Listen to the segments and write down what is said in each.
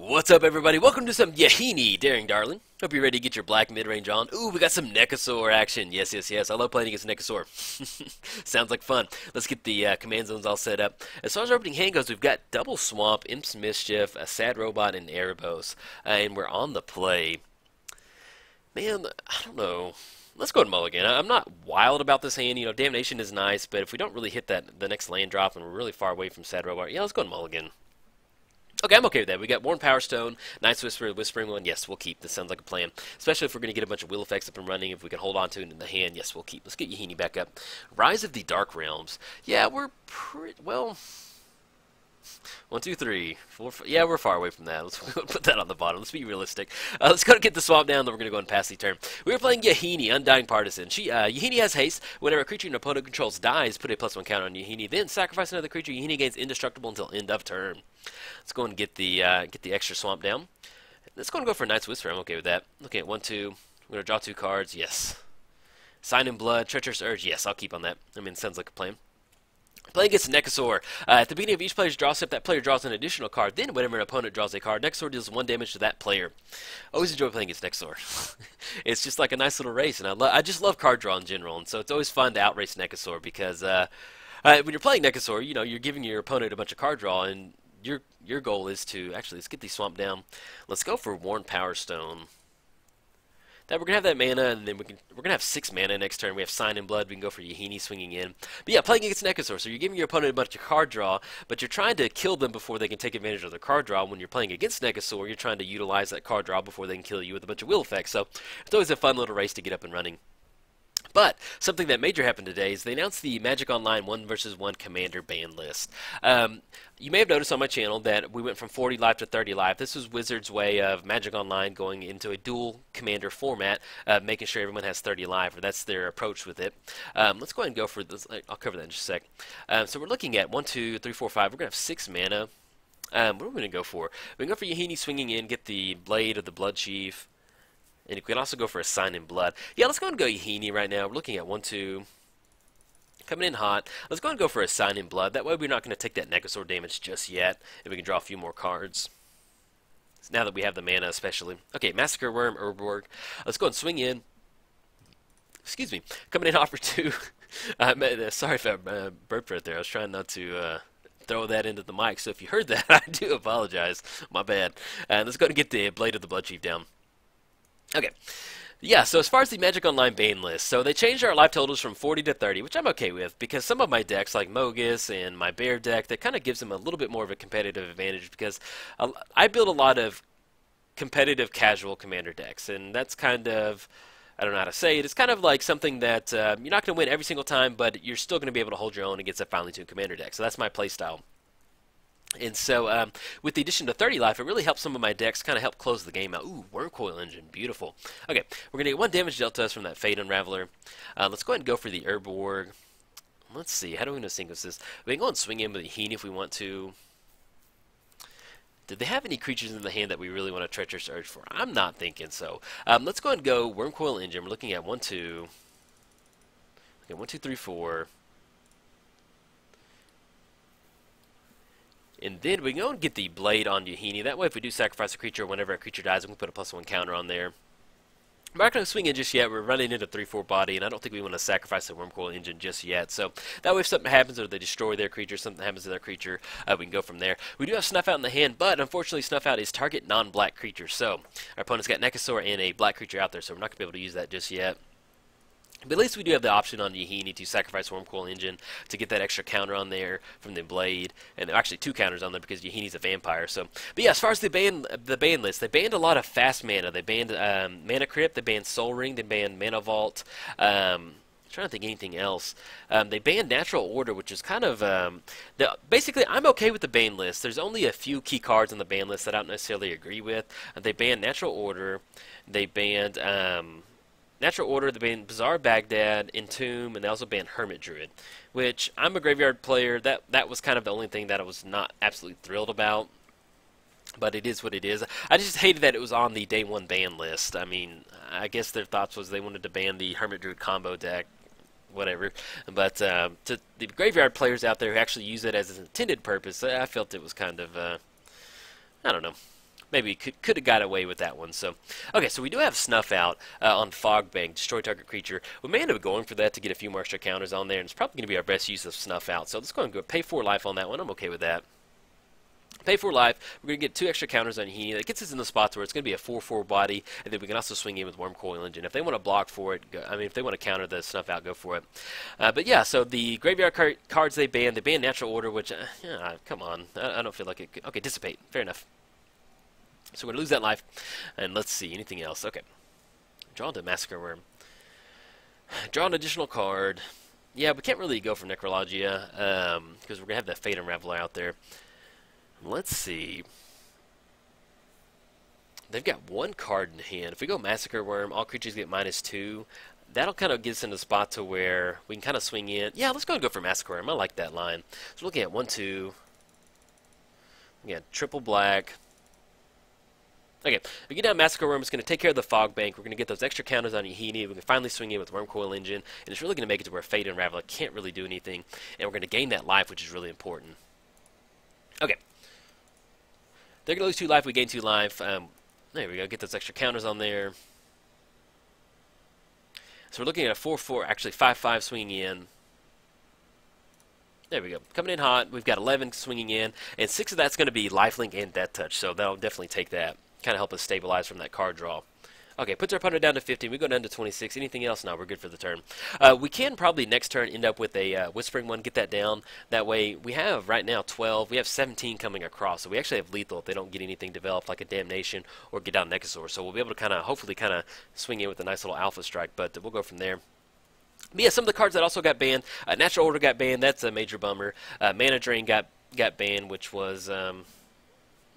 What's up, everybody? Welcome to some Yahenni, Daring Darling. Hope you're ready to get your black mid-range on. Ooh, we got some Nekusar action. Yes. I love playing against Nekusar. Sounds like fun. Let's get the command zones all set up. As far as our opening hand goes, we've got Double Swamp, Imp's Mischief, a Sad Robot, and Erebos. And we're on the play. Man, I don't know. Let's go to mulligan. I'm not wild about this hand. You know, Damnation is nice, but if we don't really hit the next land drop and we're really far away from Sad Robot, yeah, let's go to mulligan. Okay, I'm okay with that. We got Worn Power Stone, Night's Whisper, Whispering One. Yes, we'll keep. This sounds like a plan. Especially if we're going to get a bunch of will effects up and running. If we can hold on to it in the hand, yes, we'll keep. Let's get Yahenni back up. Rise of the Dark Realms. Yeah, we're pretty, well, 1, 2, 3, 4, 5. Yeah, we're far away from that. Let's put that on the bottom. Let's be realistic. Let's go get the swamp down, then we're going to go and pass the turn. We were playing Yahenni, Undying Partisan. Yahenni has haste. Whenever a creature an opponent controls dies, put a +1 counter on Yahenni. Then sacrifice another creature. Yahenni gains indestructible until end of turn. Let's go and get the extra swamp down. Let's go and go for Night's Whisper. I'm okay with that. Looking at 1, 2. We're going to draw 2 cards. Yes. Sign in Blood, Treacherous Urge. Yes, I'll keep on that. I mean, sounds like a plan. Playing against Nekusar. At the beginning of each player's draw step, that player draws an additional card. Then, whenever an opponent draws a card, Nekusar deals 1 damage to that player. Always enjoy playing against Nekusar. It's just like a nice little race, and I just love card draw in general. And so it's always fun to outrace Nekusar because when you're playing Nekusar, you know, you're giving your opponent a bunch of card draw, and your goal is to actually, let's get these swamp down. Let's go for Worn Power Stone. That we're gonna have that mana, and then we're gonna have 6 mana next turn. We have Sign in Blood. We can go for Yahenni swinging in. But yeah, playing against Nekusar, so you're giving your opponent a bunch of card draw, but you're trying to kill them before they can take advantage of their card draw. When you're playing against Nekusar, you're trying to utilize that card draw before they can kill you with a bunch of will effects. So it's always a fun little race to get up and running. But something that major happened today is they announced the Magic Online 1 vs. 1 Commander ban list. You may have noticed on my channel that we went from 40 live to 30 live. This was Wizards' way of Magic Online going into a dual Commander format, making sure everyone has 30 live, or that's their approach with it. Let's go ahead and go for this. I'll cover that in just a sec. So we're looking at 1, 2, 3, 4, 5. We're going to have 6 mana. What are we going to go for? We can go for Yahenni swinging in, get the Blade of the Blood Chief. And we can also go for a Sign in Blood. Yeah, let's go and go Yahenni right now. We're looking at 1, 2. Coming in hot. Let's go and go for a Sign in Blood. That way we're not going to take that Nekusar damage just yet. And we can draw a few more cards. Now that we have the mana especially. Okay, Massacre Worm, Herborg. Let's go and swing in. Excuse me. Coming in hot for 2. Sorry if I burped right there. I was trying not to throw that into the mic. So if you heard that, I do apologize. My bad. Let's go and get the Blade of the Blood Chief down. Okay, yeah, so as far as the Magic Online ban list, so they changed our life totals from 40 to 30, which I'm okay with, because some of my decks, like Mogus and my Bear deck, that kind of gives them a little bit more of a competitive advantage, because I build a lot of competitive casual Commander decks, and that's kind of, I don't know how to say it, it's kind of like something that you're not going to win every single time, but you're still going to be able to hold your own against a finely tuned Commander deck, so that's my playstyle. And so, with the addition to 30 life, it really helps some of my decks kind of help close the game out. Ooh, Wormcoil Engine, beautiful. Okay, we're going to get 1 damage dealt to us from that Fate Unraveler. Let's go ahead and go for the Herborg. Let's see, how do we know sequence this? We can go and swing in with the Yahenni if we want to. Did they have any creatures in the hand that we really want to Treacherous Urge for? I'm not thinking so. Let's go ahead and go Wormcoil Engine. We're looking at 1, 2. Okay, 1, 2, 3, 4. And then we can go and get the Blade on Yahenni. That way if we do sacrifice a creature, whenever a creature dies, we can put a +1 counter on there. We're not going to swing in just yet. We're running into 3/4 body, and I don't think we want to sacrifice the Wormcoil Engine just yet. So that way if something happens or they destroy their creature, something happens to their creature, we can go from there. We do have Snuff Out in the hand, but unfortunately Snuff Out is target non-black creature. So our opponent's got Nekusar and a black creature out there, so we're not going to be able to use that just yet. But at least we do have the option on Yahenni to sacrifice Wormcoil Engine to get that extra counter on there from the Blade, and actually 2 counters on there because Yahenni's a vampire. So, but yeah, as far as the ban list, they banned a lot of fast mana. They banned Mana Crypt, they banned Soul Ring, they banned Mana Vault. I'm trying to think anything else. They banned Natural Order, which is kind of basically I'm okay with the ban list. There's only a few key cards on the ban list that I don't necessarily agree with. They banned Natural Order. They banned Natural Order, they banned Bizarre Baghdad, Entomb, and they also banned Hermit Druid, which I'm a graveyard player. That was kind of the only thing that I was not absolutely thrilled about, but it is what it is. I just hated that it was on the day 1 ban list. I mean, I guess their thoughts was they wanted to ban the Hermit Druid combo deck, whatever. But to the graveyard players out there who actually use it as its intended purpose, I felt it was kind of, I don't know. maybe could have got away with that one. So, okay, so we do have Snuff out on Fog Bank, destroy target creature. We may end up going for that to get a few more extra counters on there, and it's probably going to be our best use of Snuff out. So let's go and go pay 4 life on that one. I'm okay with that. Pay 4 life. We're going to get 2 extra counters on Yahenni. That gets us in the spots where it's going to be a 4/4 body, and then we can also swing in with Worm Coil Engine. If they want to block for it, if they want to counter the Snuff out, go for it. But yeah, so the graveyard cards they banned Natural Order, which, yeah, come on. I don't feel like it. Okay, Dissipate. Fair enough. So we're going to lose that life. And let's see, anything else? Okay. Draw into Massacre Worm. Draw an additional card. Yeah, we can't really go for Necrologia, because we're going to have that Fate Unraveler out there. Let's see. They've got 1 card in hand. If we go Massacre Worm, all creatures get -2. That'll kind of get us in the spot to where we can kind of swing in. Yeah, let's go and go for Massacre Worm. I like that line. So we're looking at 1, 2. We got triple black. Okay, we get down Massacre Worm. It's going to take care of the Fog Bank. We're going to get those extra counters on Yahenni. We can finally swing in with Worm Coil Engine, and it's really going to make it to where Fate Unraveler can't really do anything, and we're going to gain that life, which is really important. Okay. They're going to lose 2 life, we gain 2 life. There we go, get those extra counters on there. So we're looking at a 4/4, actually 5/5 swinging in. There we go, coming in hot. We've got 11 swinging in, and 6 of that's going to be lifelink and death touch, so that'll definitely take that. Kind of help us stabilize from that card draw. Okay, puts our opponent down to 15. We go down to 26. Anything else? No, we're good for the turn. We can probably next turn end up with a Whispering one, get that down. That way, we have right now 12. We have 17 coming across, so we actually have lethal if they don't get anything developed like a Damnation or get down Nekusar. So we'll be able to hopefully swing in with a nice little Alpha Strike, but we'll go from there. But yeah, some of the cards that also got banned. Natural Order got banned. That's a major bummer. Mana Drain got banned, which was...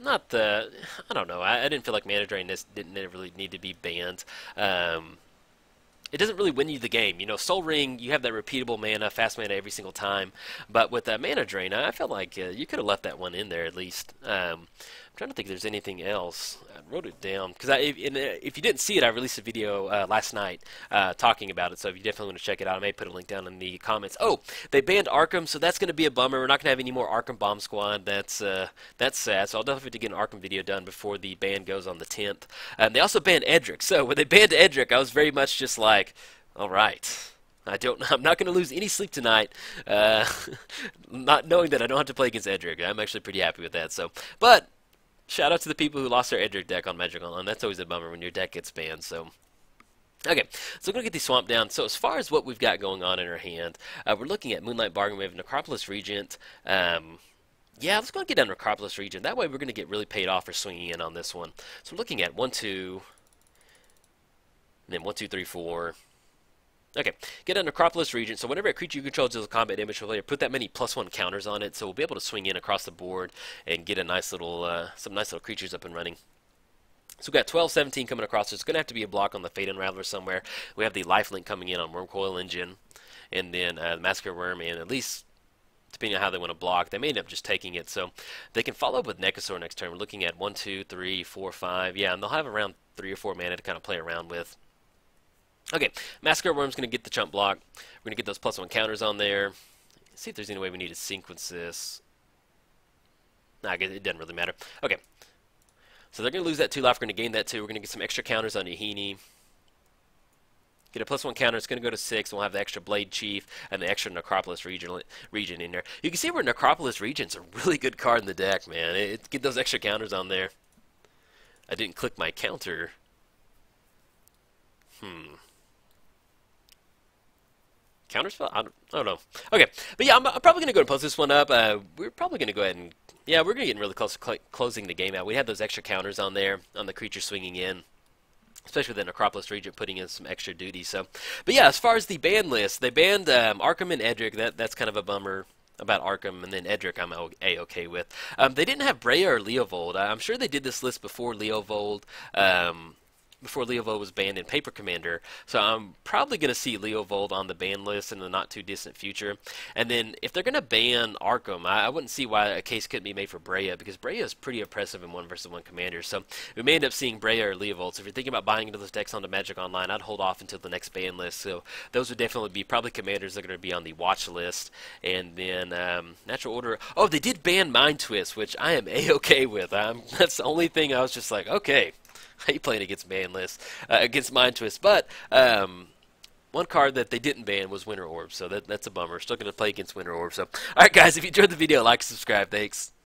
not the, I don't know, I didn't feel like Mana Drain didn't really need to be banned. It doesn't really win you the game. You know, Soul Ring, you have that repeatable mana, fast mana every single time. But with Mana Drain, I felt like you could have left that one in there at least. I'm trying to think if there's anything else. I wrote it down. Because if you didn't see it, I released a video last night talking about it. So if you definitely want to check it out, I may put a link down in the comments. Oh, they banned Arkham, so that's going to be a bummer. We're not going to have any more Arkham Bomb Squad. That's sad. So I'll definitely have to get an Arkham video done before the ban goes on the 10th. They also banned Edric. So when they banned Edric, I was very much just like, all right. I'm not going to lose any sleep tonight, not knowing that I don't have to play against Edric. I'm actually pretty happy with that. So, but shout out to the people who lost their Edric deck on Magic Online. That's always a bummer when your deck gets banned. So, okay, so we're going to get these Swamp down. So as far as what we've got going on in our hand, we're looking at Moonlight Bargain. We have Necropolis Regent. Yeah, let's go and get down Necropolis Regent. That way we're going to get really paid off for swinging in on this one. So we're looking at 1, 2, and then 1, 2, 3, 4. Okay, get a Necropolis Regent. So whenever a creature you control deals a combat damage to a player, put that many +1 counters on it. So we'll be able to swing in across the board and get a nice little, some nice little creatures up and running. So we've got 12, 17 coming across. So it's going to have to be a block on the Fate Unraveler somewhere. We have the Lifelink coming in on Worm Coil Engine, and then Massacre Worm, and at least depending on how they want to block, they may end up just taking it. So they can follow up with Nekusar next turn. We're looking at 1, 2, 3, 4, 5. Yeah, and they'll have around 3 or 4 mana to kind of play around with. Okay, Massacre Worm's going to get the chump block. We're going to get those +1 counters on there. Let's see if there's any way we need to sequence this. Nah, I guess it doesn't really matter. Okay, so they're going to lose that 2 life. We're going to gain that 2. We're going to get some extra counters on Yahenni. Get a +1 counter. It's going to go to 6. We'll have the extra Blade Chief and the extra Necropolis region in there. You can see where Necropolis Regent's a really good card in the deck, man. Get those extra counters on there. I didn't click my counter. Counterspell? I don't know. Okay, but yeah, I'm probably going to go and post this one up. We're probably going to go ahead and, yeah, we're going to get really close to closing the game out. We have those extra counters on there, on the creature swinging in, especially with the Necropolis Regent putting in some extra duty. So, but yeah, as far as the ban list, they banned Arkham and Edric. That's kind of a bummer about Arkham, and then Edric I'm A-okay with. They didn't have Breya or Leovold. I'm sure they did this list before Leovold. before Leovold was banned in Paper Commander. So I'm probably going to see Leovold on the ban list in the not too distant future. And then if they're going to ban Arkham, I wouldn't see why a case couldn't be made for Breya, because Breya is pretty oppressive in 1 vs. 1 Commander. So we may end up seeing Breya or Leovold. So if you're thinking about buying into those decks onto Magic Online, I'd hold off until the next ban list. So those would definitely be probably Commanders that are going to be on the watch list. And then Natural Order. Oh, they did ban Mind Twist, which I am A-okay with. That's the only thing I was just like, okay, I hate playing against ban lists, against Mind Twist. But one card that they didn't ban was Winter Orb, so that's a bummer. Still going to play against Winter Orb. So, all right, guys, if you enjoyed the video, like, subscribe. Thanks.